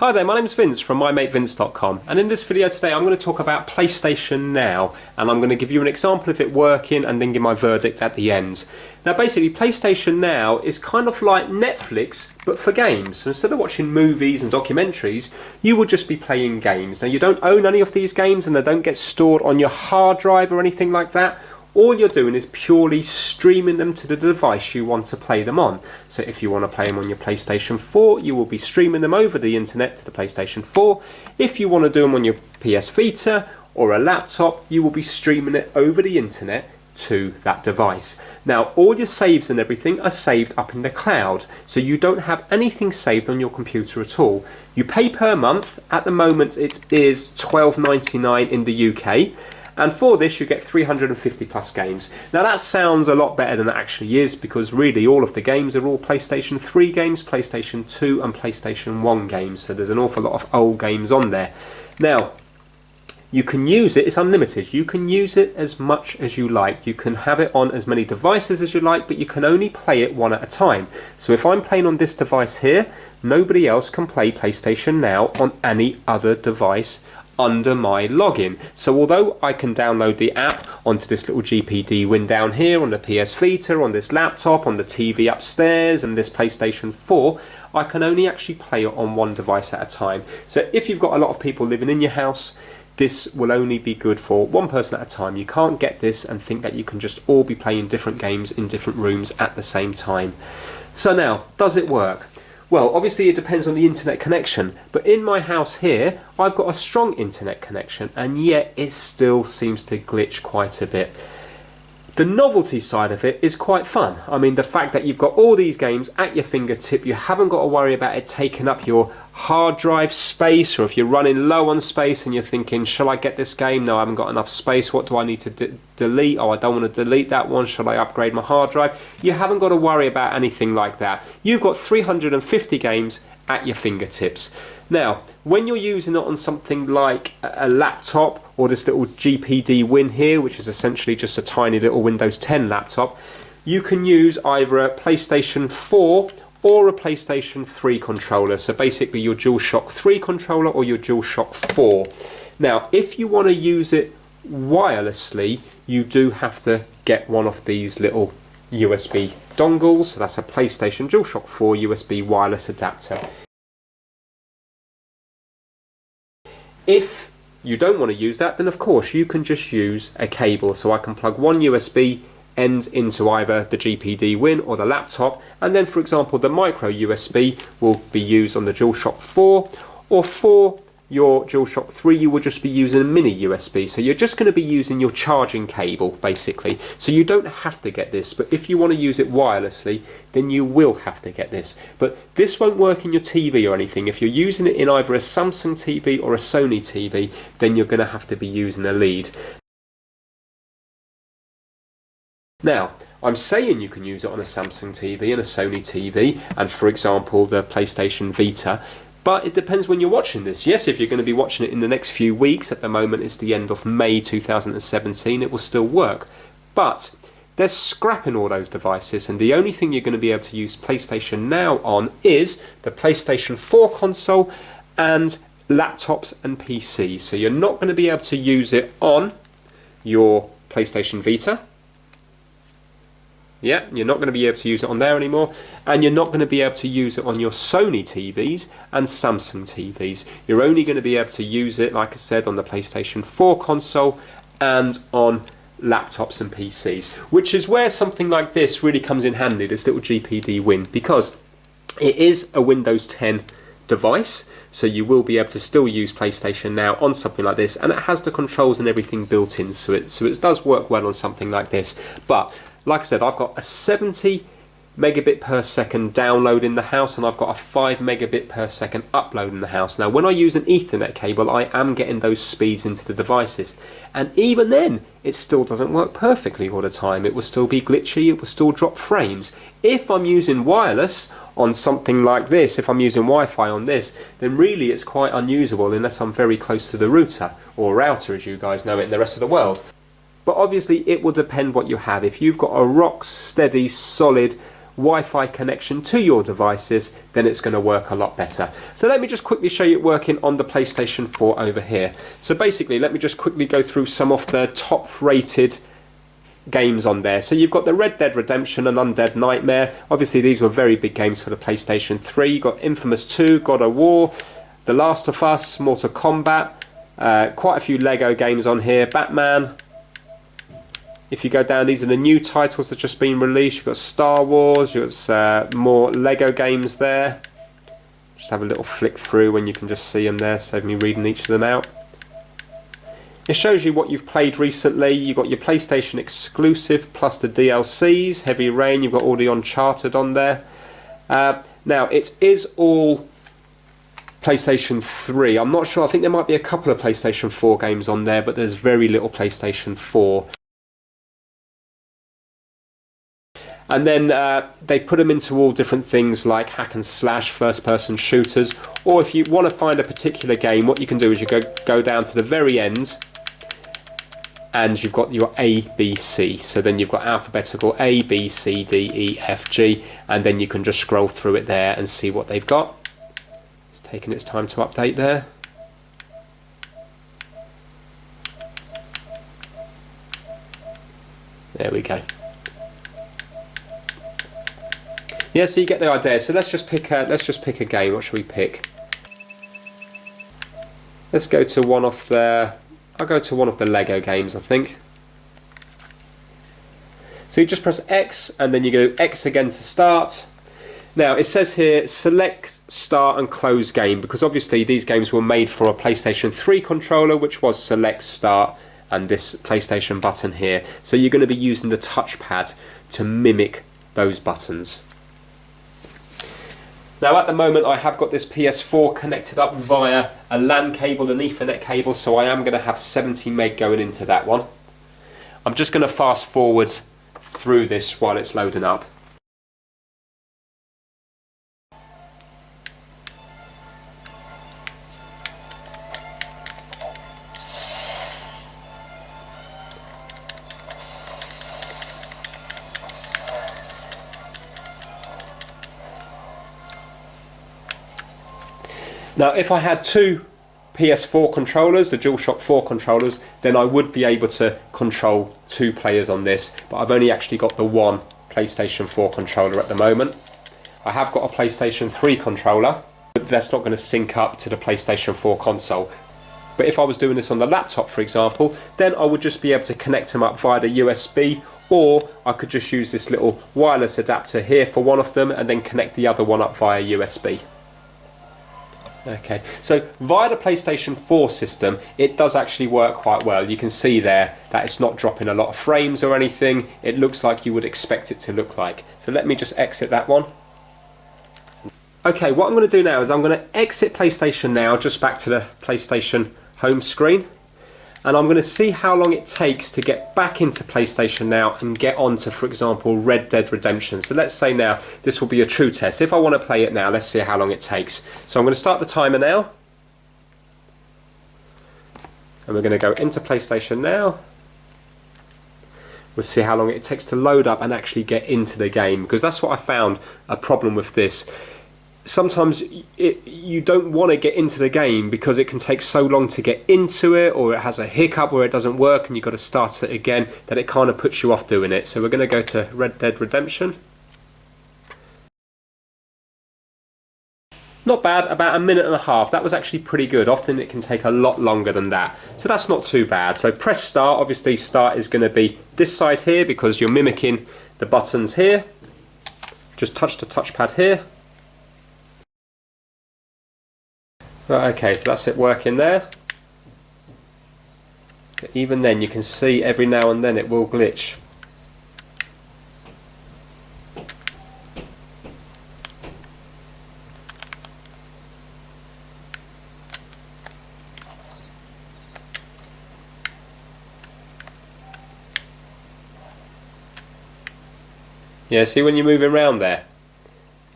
Hi there, my name's Vince from mymatevince.com, and in this video today I'm going to talk about PlayStation Now, and I'm going to give you an example of it working and then give my verdict at the end. Now basically PlayStation Now is kind of like Netflix but for games. So instead of watching movies and documentaries, you will just be playing games. Now you don't own any of these games and they don't get stored on your hard drive or anything like that. All you're doing is purely streaming them to the device you want to play them on. So if you want to play them on your PlayStation 4, you will be streaming them over the internet to the PlayStation 4. If you want to do them on your PS Vita or a laptop, you will be streaming it over the internet to that device. Now all your saves and everything are saved up in the cloud, so you don't have anything saved on your computer at all. You pay per month. At the moment it is £12.99 in the UK. And for this you get 350 plus games. Now that sounds a lot better than it actually is, because really all of the games are all PlayStation 3 games, PlayStation 2 and PlayStation 1 games. So there's an awful lot of old games on there. Now you can use it, it's unlimited. You can use it as much as you like. You can have it on as many devices as you like, but you can only play it one at a time. So if I'm playing on this device here, nobody else can play PlayStation Now on any other device under my login. So although I can download the app onto this little GPD win down here on the PS Vita, on this laptop, on the TV upstairs and this PlayStation 4, I can only actually play it on one device at a time. So if you've got a lot of people living in your house, this will only be good for one person at a time. You can't get this and think that you can just all be playing different games in different rooms at the same time. So now, does it work? Well, obviously it depends on the internet connection, but in my house here I've got a strong internet connection, and yet it still seems to glitch quite a bit. The novelty side of it is quite fun. I mean, the fact that you've got all these games at your fingertip, you haven't got to worry about it taking up your hard drive space, or if you're running low on space and you're thinking, shall I get this game? No, I haven't got enough space. What do I need to delete? Oh, I don't want to delete that one. Shall I upgrade my hard drive? You haven't got to worry about anything like that. You've got 350 games at your fingertips. Now, when you're using it on something like a laptop or this little GPD Win here, which is essentially just a tiny little Windows 10 laptop, you can use either a PlayStation 4 or a PlayStation 3 controller. So basically your DualShock 3 controller or your DualShock 4. Now, if you want to use it wirelessly, you do have to get one of these little USB dongles. So that's a PlayStation DualShock 4 USB wireless adapter. If you don't want to use that, then of course you can just use a cable. So I can plug one USB end into either the GPD Win or the laptop, and then for example the micro USB will be used on the DualShock 4, or for your DualShock 3 you will just be using a mini USB. So you're just going to be using your charging cable basically. So you don't have to get this, but if you want to use it wirelessly then you will have to get this. But this won't work in your TV or anything. If you're using it in either a Samsung TV or a Sony TV, then you're going to have to be using a lead. Now, I'm saying you can use it on a Samsung TV and a Sony TV and for example the PlayStation Vita, but it depends when you're watching this. Yes, if you're going to be watching it in the next few weeks, at the moment it's the end of May 2017, it will still work. But they're scrapping all those devices, and the only thing you're going to be able to use PlayStation Now on is the PlayStation 4 console and laptops and PCs. So you're not going to be able to use it on your PlayStation Vita. Yeah, you're not going to be able to use it on there anymore, and you're not going to be able to use it on your Sony TVs and Samsung TVs. You're only going to be able to use it, like I said, on the PlayStation 4 console and on laptops and PCs, which is where something like this really comes in handy, this little GPD Win, because it is a Windows 10 device, so you will be able to still use PlayStation Now on something like this, and it has the controls and everything built in, so it does work well on something like this. But like I said, I've got a 70 megabit per second download in the house, and I've got a 5 megabit per second upload in the house. Now when I use an Ethernet cable, I am getting those speeds into the devices, and even then it still doesn't work perfectly all the time. It will still be glitchy, it will still drop frames. If I'm using wireless on something like this, if I'm using Wi-Fi on this, then really it's quite unusable unless I'm very close to the router, or router as you guys know it in the rest of the world. But obviously it will depend what you have. If you've got a rock steady solid Wi-Fi connection to your devices, then it's going to work a lot better. So let me just quickly show you it working on the PlayStation 4 over here. So basically, let me just quickly go through some of the top rated games on there. So you've got the Red Dead Redemption and Undead Nightmare. Obviously these were very big games for the PlayStation 3. You've got Infamous 2, God of War, The Last of Us, Mortal Kombat, quite a few Lego games on here, Batman. If you go down, these are the new titles that have just been released. You've got Star Wars, you've got more Lego games there. Just have a little flick through when you can just see them there, save me reading each of them out. It shows you what you've played recently. You've got your PlayStation exclusive plus the DLCs, Heavy Rain, you've got all the Uncharted on there. Now, it is all PlayStation 3. I'm not sure, I think there might be a couple of PlayStation 4 games on there, but there's very little PlayStation 4. And then they put them into all different things like hack and slash, first person shooters, or if you want to find a particular game, what you can do is you go down to the very end and you've got your A, B, C. So then you've got alphabetical A, B, C, D, E, F, G, and then you can just scroll through it there and see what they've got. It's taking its time to update there. There we go. Yeah, so you get the idea. So let's just pick a game. What should we pick? Let's go to one of the. I'll go to one of the Lego games, I think. So you just press X and then you go X again to start. Now it says here select start and close game, because obviously these games were made for a PlayStation 3 controller, which was select start and this PlayStation button here. So you're going to be using the touchpad to mimic those buttons. Now at the moment I have got this PS4 connected up via a LAN cable, an Ethernet cable, so I am going to have 70 meg going into that one. I'm just going to fast forward through this while it's loading up. Now if I had two PS4 controllers, the DualShock 4 controllers, then I would be able to control two players on this, but I've only actually got the one PlayStation 4 controller at the moment. I have got a PlayStation 3 controller, but that's not going to sync up to the PlayStation 4 console. But if I was doing this on the laptop, for example, then I would just be able to connect them up via the USB, or I could just use this little wireless adapter here for one of them and then connect the other one up via USB. Okay, so via the PlayStation 4 system, it does actually work quite well. You can see there that it's not dropping a lot of frames or anything. It looks like you would expect it to look like. So let me just exit that one. Okay, what I'm going to do now is I'm going to exit PlayStation Now, just back to the PlayStation home screen. And I'm going to see how long it takes to get back into PlayStation Now and get onto, for example, Red Dead Redemption. So let's say now this will be a true test. If I want to play it now, let's see how long it takes. So I'm going to start the timer now. And we're going to go into PlayStation Now. We'll see how long it takes to load up and actually get into the game, because that's what I found a problem with this. Sometimes you don't want to get into the game because it can take so long to get into it, or it has a hiccup where it doesn't work and you've got to start it again, that it kind of puts you off doing it. So we're going to go to Red Dead Redemption. Not bad, about 1.5 minutes. That was actually pretty good. Often it can take a lot longer than that. So that's not too bad. So press start. Obviously start is going to be this side here because you're mimicking the buttons here. Just touch the touchpad here. Right, okay, so that's it working there. But even then you can see every now and then it will glitch. Yeah, see when you're moving around there?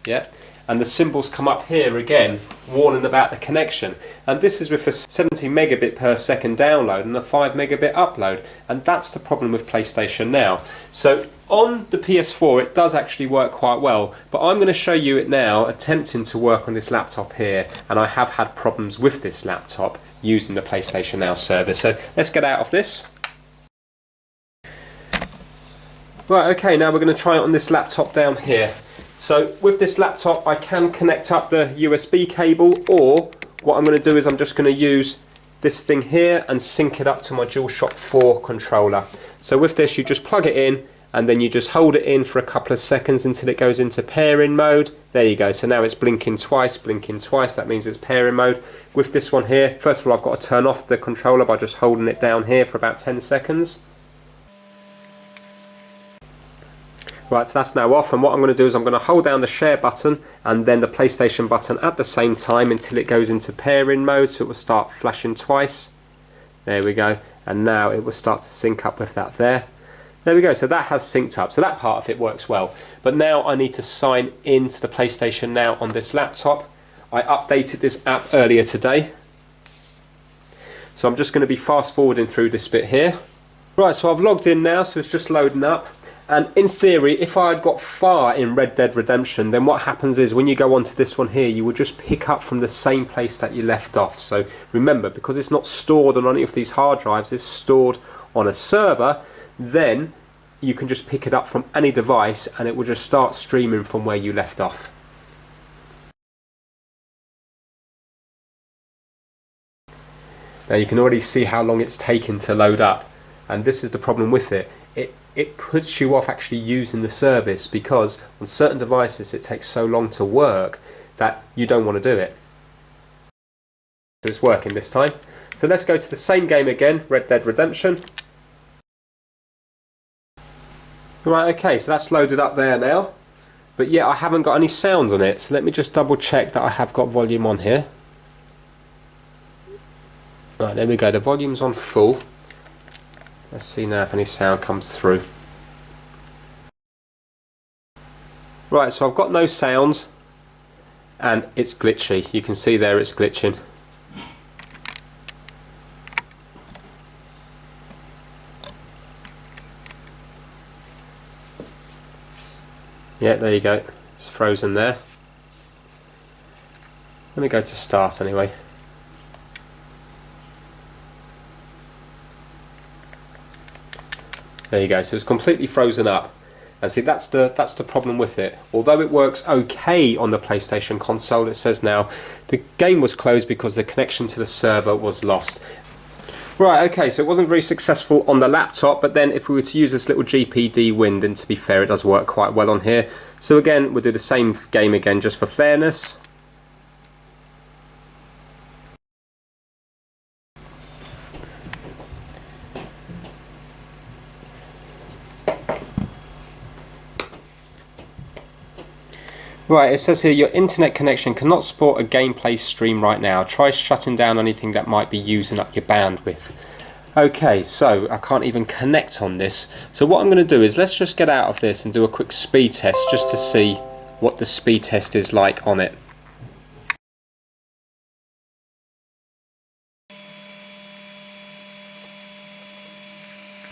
Yeah. and the symbols come up here again warning about the connection, and this is with a 70 megabit per second download and a 5 megabit upload, and that's the problem with PlayStation Now. So on the PS4 it does actually work quite well, but I'm going to show you it now attempting to work on this laptop here, and I have had problems with this laptop using the PlayStation Now service. So let's get out of this. Right, okay, now we're going to try it on this laptop down here. So with this laptop I can connect up the USB cable, or what I'm going to do is I'm just going to use this thing here and sync it up to my DualShock 4 controller. So with this you just plug it in and then you just hold it in for a couple of seconds until it goes into pairing mode. There you go, so now it's blinking twice, that means it's pairing mode. With this one here, first of all I've got to turn off the controller by just holding it down here for about 10 seconds. Right, so that's now off, and what I'm going to do is I'm going to hold down the share button and then the PlayStation button at the same time until it goes into pairing mode, so it will start flashing twice. There we go, and now it will start to sync up with that there. There we go, so that has synced up, so that part of it works well. But now I need to sign into the PlayStation Now on this laptop. I updated this app earlier today, so I'm just going to be fast forwarding through this bit here. Right, so I've logged in now, so it's just loading up. And in theory, if I had got far in Red Dead Redemption, then what happens is when you go onto this one here, you will just pick up from the same place that you left off. So remember, because it's not stored on any of these hard drives, it's stored on a server, then you can just pick it up from any device and it will just start streaming from where you left off. Now you can already see how long it's taken to load up, and this is the problem with it. It puts you off actually using the service, because on certain devices it takes so long to work that you don't want to do it. So it's working this time. So let's go to the same game again, Red Dead Redemption. Right, okay, so that's loaded up there now. But yeah, I haven't got any sound on it, so let me just double check that I have got volume on here. Right, there we go, the volume's on full. Let's see now if any sound comes through. Right, so I've got no sound and it's glitchy. You can see there it's glitching. Yeah, there you go. It's frozen there. Let me go to start anyway. There you go, so it's completely frozen up. And see, that's the problem with it. Although it works okay on the PlayStation console, it says now the game was closed because the connection to the server was lost. Right, okay, so it wasn't very successful on the laptop, but then if we were to use this little GPD win, then to be fair, it does work quite well on here. So again, we'll do the same game again just for fairness. Right, it says here your internet connection cannot support a gameplay stream right now. Try shutting down anything that might be using up your bandwidth. Okay, so I can't even connect on this. So what I'm going to do is let's just get out of this and do a quick speed test just to see what the speed test is like on it.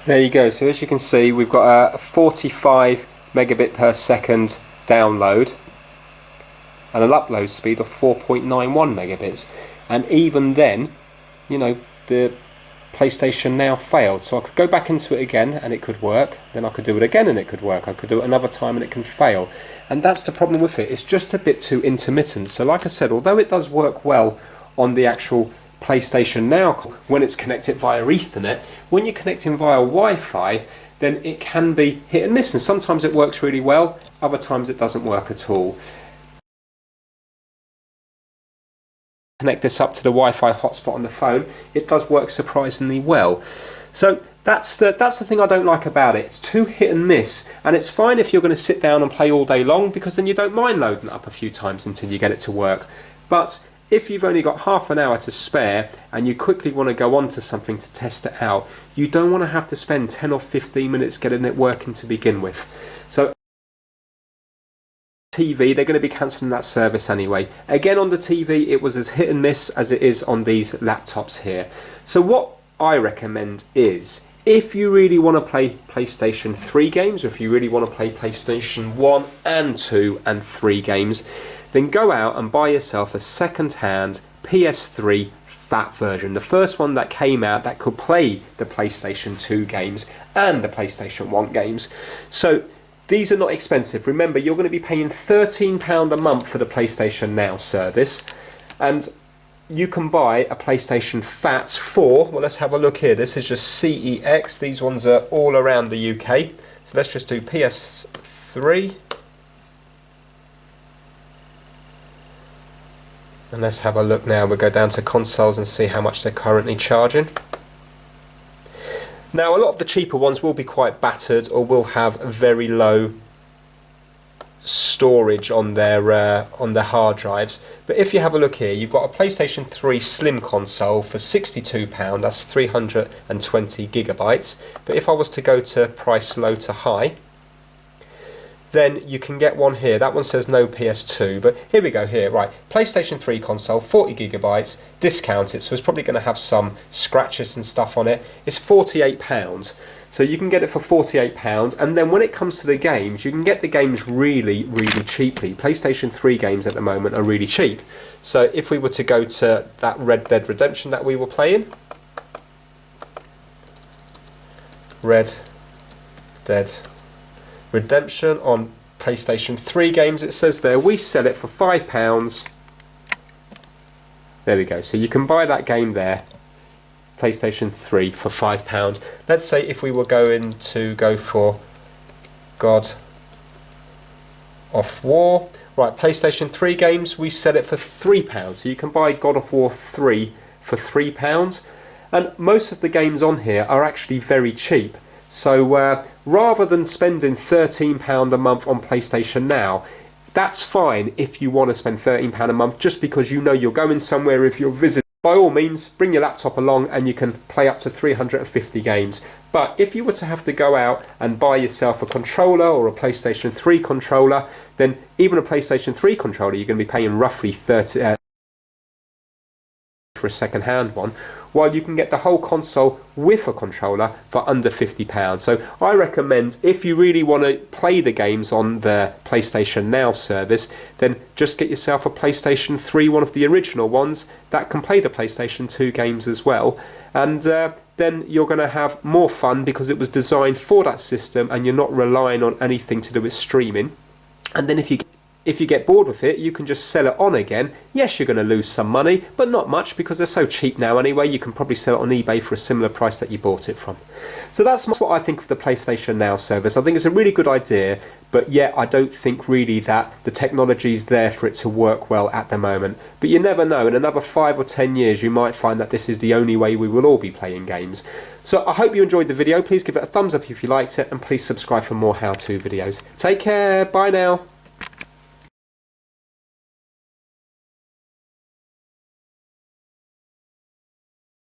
There you go, so as you can see we've got a 45 megabit per second download and an upload speed of 4.91 megabits, and even then, you know, the PlayStation Now failed. So I could go back into it again and it could work, then I could do it again and it could work, I could do it another time and it can fail. And that's the problem with it, it's just a bit too intermittent. So like I said, although it does work well on the actual PlayStation Now when it's connected via Ethernet, when you're connecting via Wi-Fi, then it can be hit and miss, and sometimes it works really well, other times it doesn't work at all. Connect this up to the Wi-Fi hotspot on the phone, it does work surprisingly well. So that's the thing I don't like about it. It's too hit and miss, and it's fine if you're going to sit down and play all day long, because then you don't mind loading it up a few times until you get it to work. But if you've only got half an hour to spare and you quickly want to go on to something to test it out, you don't want to have to spend 10 or 15 minutes getting it working to begin with. So TV, they're going to be cancelling that service anyway. Again, on the TV, it was as hit and miss as it is on these laptops here. So what I recommend is, if you really want to play PlayStation 3 games, or if you really want to play PlayStation 1 and 2 and 3 games, then go out and buy yourself a second-hand PS3 fat version. The first one that came out that could play the PlayStation 2 games and the PlayStation 1 games. So these are not expensive. Remember, you're going to be paying £13 a month for the PlayStation Now service, and you can buy a PlayStation Fat for, well, let's have a look here. This is just CEX. These ones are all around the UK. So let's just do PS3. And let's have a look now. We'll go down to consoles and see how much they're currently charging. Now, a lot of the cheaper ones will be quite battered or will have very low storage on their hard drives. But if you have a look here, you've got a PlayStation 3 Slim console for £62. That's 320 gigabytes. But if I was to go to price low to high, then you can get one here. That one says no PS2, but here we go here. Right, PlayStation 3 console, 40 gigabytes, discounted, so it's probably going to have some scratches and stuff on it. It's £48. So you can get it for £48, and then when it comes to the games, you can get the games really, really cheaply. PlayStation 3 games at the moment are really cheap. So if we were to go to that Red Dead Redemption that we were playing, Red Dead Redemption on PlayStation 3 games, it says there, we sell it for £5. There we go. So you can buy that game there, PlayStation 3, for £5. Let's say if we were going to go for God of War, right, PlayStation 3 games, we sell it for £3. So you can buy God of War 3 for £3. And most of the games on here are actually very cheap. So rather than spending £13 a month on PlayStation Now, that's fine if you want to spend £13 a month just because you know you're going somewhere. If you're visiting, by all means, bring your laptop along and you can play up to 350 games. But if you were to have to go out and buy yourself a controller or a PlayStation 3 controller, then even a PlayStation 3 controller, you're going to be paying roughly 30 for a second-hand one, while you can get the whole console with a controller for under £50. So I recommend, if you really want to play the games on the PlayStation Now service, then just get yourself a PlayStation 3, one of the original ones, that can play the PlayStation 2 games as well. And then you're going to have more fun because it was designed for that system and you're not relying on anything to do with streaming. And then if you get bored with it, you can just sell it on again. Yes, you're going to lose some money, but not much because they're so cheap now anyway. You can probably sell it on eBay for a similar price that you bought it from. So that's what I think of the PlayStation Now service. I think it's a really good idea, but yet I don't think really that the technology's there for it to work well at the moment. But you never know. In another 5 or 10 years, you might find that this is the only way we will all be playing games. So I hope you enjoyed the video. Please give it a thumbs up if you liked it, and please subscribe for more how-to videos. Take care. Bye now.